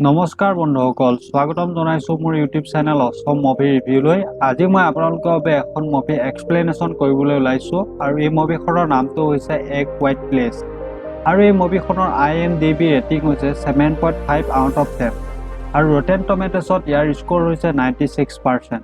নমস্কাৰ বন্ধুসকল, স্বাগতম জনাইছো মোৰ ইউটিউব চেনেল অসম মুভি ৰিভিউলৈ। আজি মই আপোনালোকৰ বাবে এখন মুভি এক্সপ্লেনেশ্যন কৰিবলৈ ওলাইছো আৰু এই মুভিখনৰ নামটো হৈছে এক হোৱাইট প্লেচ। আৰু এই মুভিখনৰ IMDb ৰেটিং হৈছে 7.5 আউট অফ 10 আৰু ৰটেন টমেটছত ইয়াৰ স্ক'ৰ হৈছে 96%।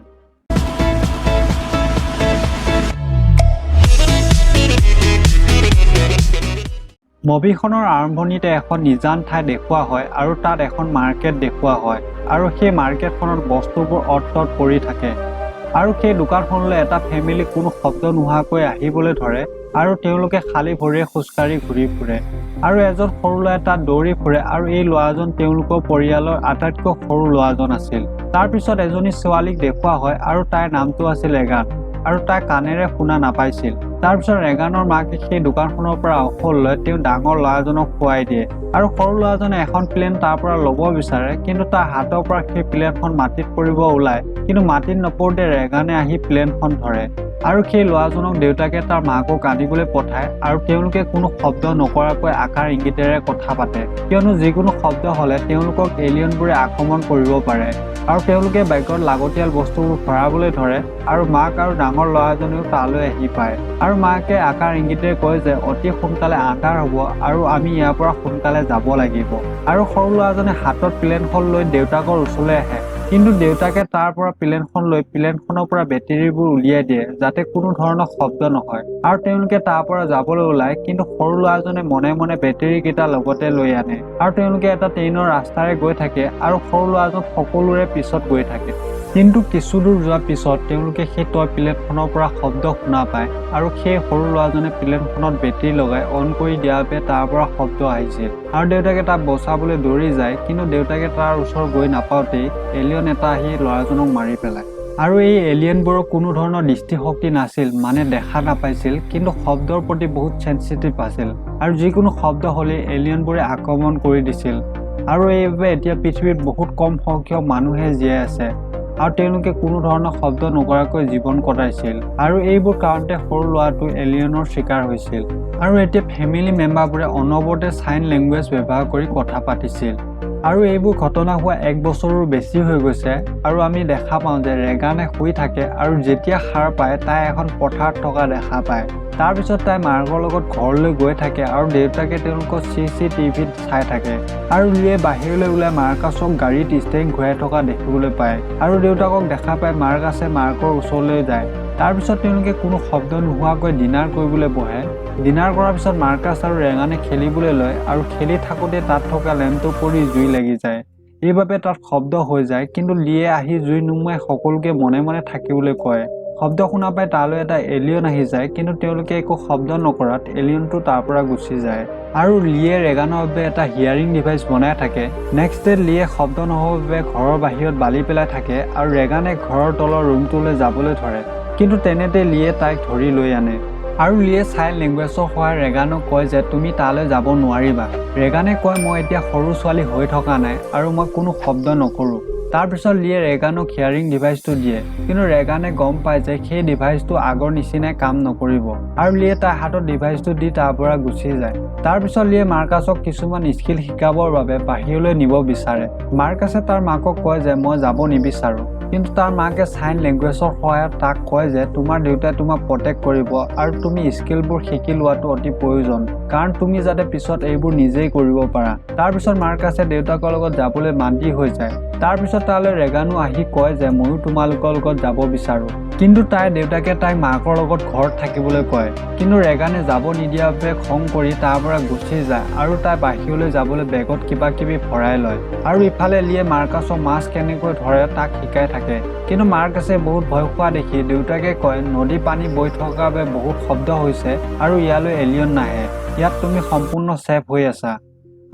মুভিখনৰ আৰম্ভণিতে এখন নিজান ঠাই দেখুওৱা হয় আৰু তাত এখন মাৰ্কেট দেখুওৱা হয় আৰু সেই মাৰ্কেটখনত বস্তুবোৰ অত-তত পৰি থাকে আৰু সেই দোকানখনলৈ এটা ফেমিলি কোনো শব্দ নোহোৱাকৈ আহিবলৈ ধৰে আৰু তেওঁলোকে খালী ভৰিৰে খোজকাঢ়ি ঘূৰি ফুৰে আৰু এজন সৰু ল'ৰাই তাত দৌৰি ফুৰে আৰু এই ল'ৰাজন তেওঁলোকৰ পৰিয়ালৰ আটাইতকৈ সৰু ল'ৰাজন আছিল। তাৰপিছত এজনী ছোৱালীক দেখুওৱা হয় আৰু তাইৰ নামটো আছিল ৰেগান আৰু তাই কাণেৰে শুনা নাপাইছিল। তাৰপিছত ৰেগানৰ মাকে সেই দোকানখনৰ পৰা ঔষধ লৈ তেওঁ ডাঙৰ ল'ৰাজনক খুৱাই দিয়ে আৰু সৰু ল'ৰাজনে এখন প্লেন তাৰ পৰা ল'ব বিচাৰে, কিন্তু তাৰ হাতৰ পৰা সেই প্লেনখন মাটিত পৰিব ওলায়, কিন্তু মাটিত নপৰোঁতে ৰেগানে আহি প্লেনখন ধৰে আৰু সেই ল'ৰাজনক দেউতাকে তাৰ মাকক আনিবলৈ পঠায় আৰু তেওঁলোকে কোনো শব্দ নকৰাকৈ আকাৰ ইংগিতেৰে কথা পাতে, কিয়নো যিকোনো শব্দ হ'লে তেওঁলোকক এলিয়নবোৰে আক্ৰমণ কৰিব পাৰে আৰু তেওঁলোকে বেগত লাগতিয়াল বস্তুবোৰ ভৰাবলৈ ধৰে আৰু মাক আৰু ডাঙৰ ল'ৰাজনেও তালৈ আহি পায় আৰু মাকে আকাৰ ইংগিতেৰে কয় যে অতি সোনকালে আন্ধাৰ হ'ব আৰু আমি ইয়াৰ পৰা সোনকালে যাব লাগিব আৰু সৰু ল'ৰাজনে হাতত প্লেনখন লৈ দেউতাকৰ ওচৰলৈ আহে, কিন্তু দেউতাকে তাৰ পৰা প্লেনখন লৈ প্লেনখনৰ পৰা বেটেৰীবোৰ উলিয়াই দিয়ে যাতে কোনো ধৰণৰ শব্দ নহয় আৰু তেওঁলোকে তাৰ পৰা যাবলৈ ওলায়, কিন্তু সৰু ল'ৰাজনে মনে মনে বেটেৰীকেইটা লগতে লৈ আনে আৰু তেওঁলোকে এটা ট্ৰেইনৰ ৰাস্তাৰে গৈ থাকে আৰু সৰু ল'ৰাজন সকলোৰে পিছত গৈ থাকে। কিন্তু কিছু দূৰ যোৱাৰ পিছত তেওঁলোকে সেই টয় প্লেনখনৰ পৰা শব্দ শুনা পায় আৰু সেই সৰু ল'ৰাজনে প্লেনখনত বেটেৰী লগাই অন কৰি দিয়াৰ বাবে তাৰ পৰা শব্দ আহিছিল আৰু দেউতাকে তাক বচাবলৈ দৌৰি যায়, কিন্তু দেউতাকে তাৰ ওচৰ গৈ নাপাওঁতেই এলিয়ন এটা আহি ল'ৰাজনক মাৰি পেলায় আৰু এই এলিয়নবোৰৰ কোনো ধৰণৰ দৃষ্টিশক্তি নাছিল, মানে দেখা নাপাইছিল, কিন্তু শব্দৰ প্ৰতি বহুত চেনচিটিভ আছিল আৰু যিকোনো শব্দ হ'লে এলিয়নবোৰে আক্ৰমণ কৰি দিছিল আৰু এইবাবে এতিয়া পৃথিৱীত বহুত কম সংখ্যক মানুহে জীয়াই আছে আৰু তেওঁলোকে কোনো ধৰণৰ শব্দ নকৰাকৈ জীৱন কটাইছিল আৰু এইবোৰ কাৰণতে সৰু ল'ৰাটো এলিয়নৰ চিকাৰ হৈছিল আৰু এতিয়া ফেমিলি মেম্বাৰবোৰে অনবৰতে চাইন লেংগুৱেজ ব্যৱহাৰ কৰি কথা পাতিছিল আৰু এইবোৰ ঘটনা হোৱা 1 বছৰো বেছি হৈ গৈছে আৰু আমি দেখা পাওঁ যে ৰেগানে শুই থাকে আৰু যেতিয়া সাৰ পায় তাই এখন পথাৰত থকা দেখা পায়। তাৰপিছত তাই মাকৰ লগত ঘৰলৈ গৈ থাকে আৰু দেউতাকে তেওঁলোকক CCTVত চাই থাকে আৰু লিয়ে বাহিৰলৈ ওলাই মাৰ্কাছক গাড়ীত ষ্টেৰিং ঘূৰাই থকা দেখিবলৈ পায় আৰু দেউতাকক দেখা পাই মাৰ্কাছে মাকৰ ওচৰলৈ যায়। তাৰপিছত তেওঁলোকে কোনো শব্দ নোহোৱাকৈ ডিনাৰ কৰিবলৈ বহে। ডিনাৰ কৰাৰ পিছত মাৰ্কাছ আৰু ৰেগানে খেলিবলৈ লয় আৰু খেলি থাকোঁতে তাত থকা লেম্পটো পৰি জুই লাগি যায়, এইবাবে তাত শব্দ হৈ যায়, কিন্তু লিয়ে আহি জুই নুমুৱাই সকলোকে মনে মনে থাকিবলৈ কয়। শব্দ শুনা পাই তালৈ এটা এলিয়ন আহি যায়, কিন্তু তেওঁলোকে একো শব্দ নকৰাত এলিয়নটো তাৰ পৰা গুচি যায় আৰু লিয়ে ৰেগানৰ বাবে এটা হিয়াৰিং ডিভাইচ বনাই থাকে। নেক্সট ডে লিয়ে শব্দ নহ'বৰ বাবে ঘৰৰ বাহিৰত বালি পেলাই থাকে আৰু ৰেগানে ঘৰৰ তলৰ ৰুমটোলৈ যাবলৈ ধৰে, কিন্তু তেনেতে লিয়ে তাইক ধৰি লৈ আনে আৰু লিয়ে চাইন লেংগুৱেজৰ সহায়ত ৰেগানক কয় যে তুমি তালৈ যাব নোৱাৰিবা। ৰেগানে কয় মই এতিয়া সৰু ছোৱালী হৈ থকা নাই আৰু মই কোনো শব্দ নকৰোঁ। তাৰপিছত লিয়ে ৰেগানক হিয়াৰিং ডিভাইচটো দিয়ে, কিন্তু ৰেগানে গম পায় যে সেই ডিভাইচটো আগৰ নিচিনাই কাম নকৰিব আৰু লিয়ে তাৰ হাতত ডিভাইচটো দি তাৰ পৰা গুচি যায়। তাৰপিছত লিয়ে মাৰ্কাছক কিছুমান স্কিল শিকাবৰ বাবে বাহিৰলৈ নিব বিচাৰে। মাৰ্কাছে তাৰ মাকক কয় যে মই যাব নিবিচাৰোঁ, কিন্তু তাৰ মাকে চাইন লেংগুৱেজৰ সহায়ত তাক কয় যে তোমাৰ দেউতাই তোমাক প্ৰটেক্ট কৰিব আৰু তুমি স্কিলবোৰ শিকি লোৱাটো অতি প্ৰয়োজন, কাৰণ তুমি যাতে পিছত এইবোৰ নিজেই কৰিব পাৰা। তাৰপিছত মাৰ্কাছে দেউতাকৰ লগত যাবলৈ মান্তি হৈ যায়। তাৰপিছত তালৈ ৰেগানো আহি কয় যে ময়ো তোমালোকৰ লগত যাব বিচাৰোঁ, কিন্তু তাইৰ দেউতাকে তাইক মাকৰ লগত ঘৰত থাকিবলৈ কয়, কিন্তু ৰেগানে যাব নিদিয়াৰ বাবে খং কৰি তাৰ পৰা গুচি যায় আৰু তাই বাহিৰলৈ যাবলৈ বেগত কিবা কিবি ভৰাই লয় আৰু ইফালে লিয়ে মাৰ্কাছক মাছ কেনেকৈ ধৰে তাক শিকাই থাকে, কিন্তু মাৰ্কাছে বহুত ভয় খোৱা দেখি দেউতাকে কয় নদী পানী বৈ থকাৰ বাবে বহুত শব্দ হৈছে আৰু ইয়ালৈ এলিয়ন নাহে, ইয়াত তুমি সম্পূৰ্ণ ছেফ হৈ আছা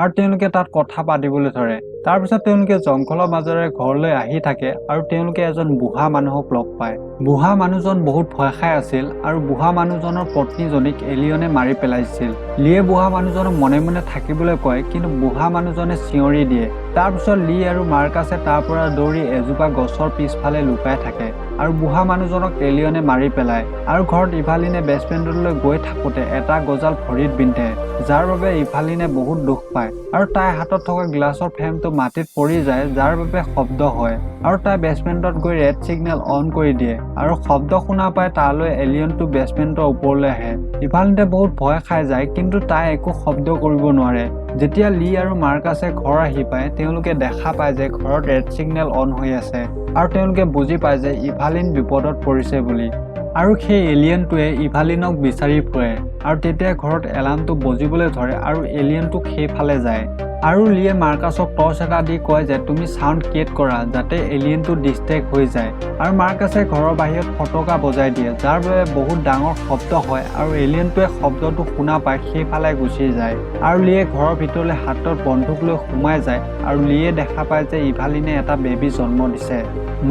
আৰু তেওঁলোকে তাত কথা পাতিবলৈ ধৰে। তাৰপিছত তেওঁলোকে জংঘলৰ মাজেৰে ঘৰলৈ আহি থাকে আৰু তেওঁলোকে এজন বুঢ়া মানুহক লগ পায়। বুঢ়া মানুহজন বহুত ভয় খাই আছিল আৰু বুঢ়া মানুহজনৰ পত্নীজনীক এলিয়নে মাৰি পেলাইছিল। লিয়ে বুঢ়া মানুহজনক মনে মনে থাকিবলৈ কয়, কিন্তু বুঢ়া মানুহজনে চিঞৰি দিয়ে তাৰপিছত লি আৰু মাৰ্কাছে তাৰ পৰা দৌৰি এজোপা গছৰ পিছফালে লুকাই থাকে আৰু বুঢ়া মানুহজনক এলিয়নে মাৰি পেলায় আৰু ঘৰত ইভালিনে বেছমেণ্টলৈ গৈ থাকোঁতে এটা গজাল ভৰিত বিন্ধে যাৰ বাবে ইভালিনে বহুত দুখ পায় আৰু তাইৰ হাতত থকা গ্লাছৰ ফ্ৰেমটো মাটিত পৰি যায় যাৰ বাবে শব্দ হয় আৰু তাই বেছমেণ্টত গৈ ৰেড ছিগনেল অন কৰি দিয়ে আৰু শব্দ শুনা পাই তালৈ এলিয়নটো বেছমেণ্টৰ ওপৰলৈ আহে। ইভালিনে বহুত ভয় খাই যায় কিন্তু তাই একো শব্দ কৰিব নোৱাৰে। যেতিয়া লি আৰু মাৰ্কাছে ঘৰ আহি পায় তেওঁলোকে দেখা পায় যে ঘৰত ৰেড ছিগনেল অন হৈ আছে আৰু তেওঁলোকে বুজি পায় যে ইভালিন বিপদত পৰিছে বুলি আৰু সেই এলিয়নটোৱে ইভালিনক বিচাৰি ফুৰে আৰু তেতিয়া ঘৰত এলাৰ্মটো বজিবলৈ ধৰে আৰু এলিয়নটোক সেইফালে যায় আৰু লিয়ে মাৰ্কাছক টৰ্চ এটা দি কয় যে তুমি সাউণ্ড ক্ৰিয়েট কৰা যাতে এলিয়নটো ডিষ্ট্ৰেক্ট হৈ যায় আৰু মাৰ্কাছে ঘৰৰ বাহিৰত ফটকা বজাই দিয়ে যাৰ বাবে বহুত ডাঙৰ শব্দ হয় আৰু এলিয়নটোৱে শব্দটো শুনা পাই সেইফালে গুচি যায় আৰু লিয়ে ঘৰৰ ভিতৰলৈ হাতত বন্দুক লৈ সোমাই যায় আৰু লিয়ে দেখা পায় যে ইভালিনে এটা বেবী জন্ম দিছে।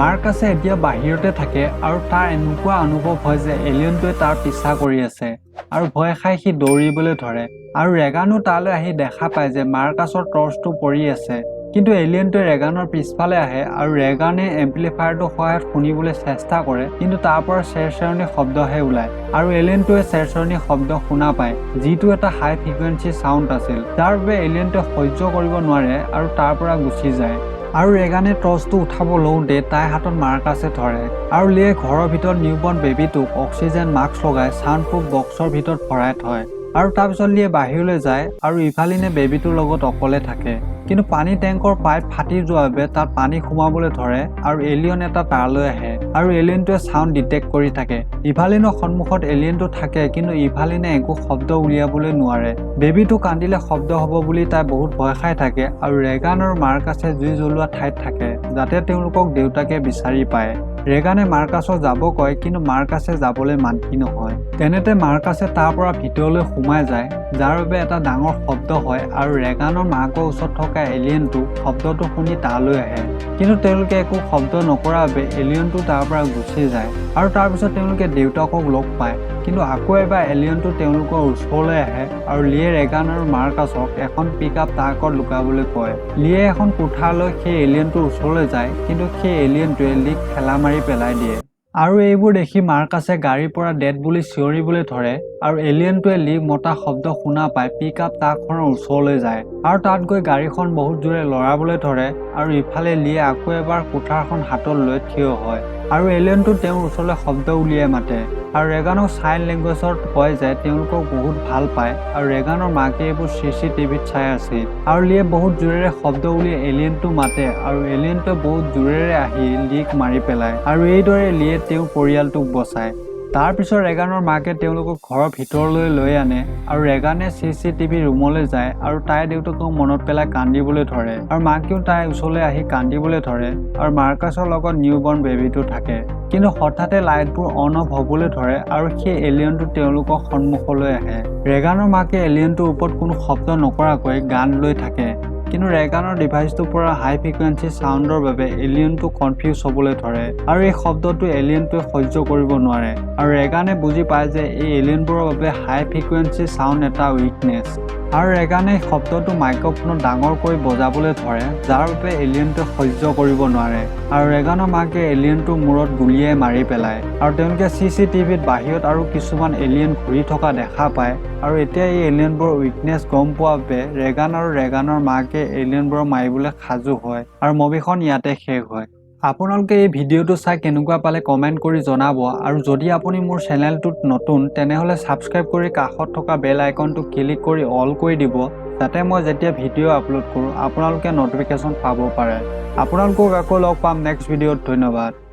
মাৰ্কাছে এতিয়া বাহিৰতে থাকে আৰু তাৰ এনেকুৱা অনুভৱ হয় যে এলিয়নটোৱে তাৰ পিছা কৰি আছে আৰু ভয় খাই সি দৌৰিবলৈ ধৰে আৰু ৰেগানো তালৈ আহি দেখা পায় যে মাৰ্কাছৰ টৰ্চটো পৰি আছে কিন্তু এলিয়নটোৱে ৰেগানৰ পিছফালে আহে আৰু ৰেগানে এম্প্লিফায়াৰটোৰ সহায়ত শুনিবলৈ চেষ্টা কৰে কিন্তু তাৰ পৰা চেৰচেৰণি শব্দহে ওলায় আৰু এলিয়নটোৱে চেৰচেৰণি শব্দ শুনা পায় যিটো এটা হাই ফ্ৰিকুৱেঞ্চি চাউণ্ড আছিল যাৰ বাবে এলিয়নটোৱে সহ্য কৰিব নোৱাৰে আৰু তাৰ পৰা গুচি যায় আৰু ৰেগানে টৰ্চটো উঠাব লওঁতে তাইৰ হাতত মাৰ্কাছে ধৰে আৰু লিয়ে ঘৰৰ ভিতৰত নিউবৰ্ণ বেবীটোক অক্সিজেন মাস্ক লগাই ছাউণ্ড প্ৰুফ বক্সৰ ভিতৰত ভৰাই থয় আৰু তাৰপিছত লিয়ে বাহিৰলৈ যায় আৰু ইভালিনে বেবীটোৰ লগত অকলে থাকে কিন্তু পানী টেংকৰ পাইপ ফাটি যোৱাৰ বাবে তাত পানী সোমাবলৈ ধৰে আৰু এলিয়ন এটা তালৈ আহে আৰু এলিয়নটোৱে ছাউণ্ড ডিটেক্ট কৰি থাকে। ইভালিনৰ সন্মুখত এলিয়নটো থাকে কিন্তু ইভালিনে একো শব্দ উলিয়াবলৈ নোৱাৰে। বেবীটো কান্দিলে শব্দ হ'ব বুলি তাই বহুত ভয় খাই থাকে আৰু ৰেগান আৰু মাৰ্কাছে জুই জ্বলোৱা ঠাইত থাকে যাতে তেওঁলোকক দেউতাকে বিচাৰি পায়। ৰেগানে মাৰ্কাছক যাব কয় কিন্তু মাৰ্কাছে যাবলৈ মান্তি নহয়। তেনেতে মাৰ্কাছে তাৰ পৰা ভিতৰলৈ সোমাই যায় যাৰ বাবে এটা ডাঙৰ শব্দ হয় আৰু ৰেগানৰ মাকৰ ওচৰত থকা এলিয়নটো শব্দটো শুনি তালৈ আহে কিন্তু তেওঁলোকে একো শব্দ নকৰাৰ বাবে এলিয়নটো তাৰ পৰা গুচি যায় আৰু তাৰপিছত তেওঁলোকে দেউতাকক লগ পায় কিন্তু আকৌ এবাৰ এলিয়নটো তেওঁলোকৰ ওচৰলৈ আহে আৰু লিয়ে ৰেগান আৰু মাৰ্কাছক এখন পিকআপ ট্ৰাকত লুকাবলৈ কয়। লিয়ে এখন কোঠালৈ সেই এলিয়নটোৰ ওচৰলৈ যায় কিন্তু সেই এলিয়নটোৱে লিক ঠেলা মাৰি পেলাই দিয়ে আৰু এইবোৰ দেখি মাৰ্কাছে গাড়ীৰ পৰা ডেড বুলি চিঞৰিবলৈ ধৰে আৰু এলিয়নটোৱে লিক মতা শব্দ শুনা পাই পিকআপ ট্ৰাকখনৰ ওচৰলৈ যায় আৰু তাত গৈ গাড়ীখন বহুত জোৰে লৰাবলৈ ধৰে আৰু ইফালে লিয়ে আকৌ এবাৰ কোঠাৰখন হাতত লৈ থিয় হয় আৰু এলিয়নটো তেওঁৰ ওচৰলৈ শব্দ উলিয়াই মাতে আৰু ৰেগানক চাইন লেংগুৱেজত কয় যে তেওঁলোকক বহুত ভাল পায় আৰু ৰেগানৰ মাকে এইবোৰ CCTVত চাই আছিল আৰু লিয়ে বহুত জোৰেৰে শব্দ উলিয়াই এলিয়নটো মাতে আৰু এলিয়নটোৱে বহুত জোৰেৰে আহি লিক মাৰি পেলায় আৰু এইদৰে লিয়ে তেওঁৰ পৰিয়ালটোক বচায়। তাৰপিছত ৰেগানৰ মাকে তেওঁলোকক ঘৰৰ ভিতৰলৈ লৈ আনে আৰু ৰেগানে CCTV ৰুমলৈ যায় আৰু তাইৰ দেউতাকক মনত পেলাই কান্দিবলৈ ধৰে আৰু মাকেও তাইৰ ওচৰলৈ আহি কান্দিবলৈ ধৰে আৰু মাৰ্কাছৰ লগত নিউবৰ্ণ বেবীটো থাকে কিন্তু হঠাতে লাইটবোৰ অন অফ হ'বলৈ ধৰে আৰু সেই এলিয়নটো তেওঁলোকৰ সন্মুখলৈ আহে। ৰেগানৰ মাকে এলিয়নটোৰ ওপৰত কোনো শব্দ নকৰাকৈ গান লৈ থাকে কিন্তু ৰেগানৰ ডিভাইচটোৰ পৰা হাই ফ্ৰিকুৱেঞ্চি চাউণ্ডৰ বাবে এলিয়নটো কনফিউজ হ'বলৈ ধৰে আৰু এই শব্দটো এলিয়নটোৱে সহ্য কৰিব নোৱাৰে আৰু ৰেগানে বুজি পায় যে এই এলিয়নবোৰৰ বাবে হাই ফ্ৰিকুৱেঞ্চি চাউণ্ড এটা উইকনেছ আৰু ৰেগানে শব্দটো মাইক্ৰফোনত ডাঙৰকৈ বজাবলৈ ধৰে যাৰ বাবে এলিয়নটোৱে সহ্য কৰিব নোৱাৰে আৰু ৰেগানৰ মাকে এলিয়নটোৰ মূৰত গুলিয়াই মাৰি পেলায় আৰু তেওঁলোকে CCTVত বাহিৰত আৰু কিছুমান এলিয়ন ঘূৰি থকা দেখা পায় আৰু এতিয়া এই এলিয়নবোৰৰ উইকনেছ গম পোৱাৰ বাবে ৰেগান আৰু ৰেগানৰ মাকে এলিয়নবোৰক মাৰিবলৈ সাজু হয় আৰু মুভিখন ইয়াতে শেষ হয়। আপোনালোকে এই ভিডিঅ'টো চাই কেনেকুৱা পালে কমেণ্ট কৰি জনাব আৰু যদি আপুনি মোৰ চেনেলটোত নতুন তেনেহ'লে ছাবস্ক্ৰাইব কৰি কাষত থকা বেল আইকনটো ক্লিক কৰি অল কৰি দিব যাতে মই যেতিয়া ভিডিঅ' আপলোড কৰোঁ আপোনালোকে ন'টিফিকেশ্যন পাব পাৰে। আপোনালোকক আকৌ লগ পাম নেক্সট ভিডিঅ'ত। ধন্যবাদ।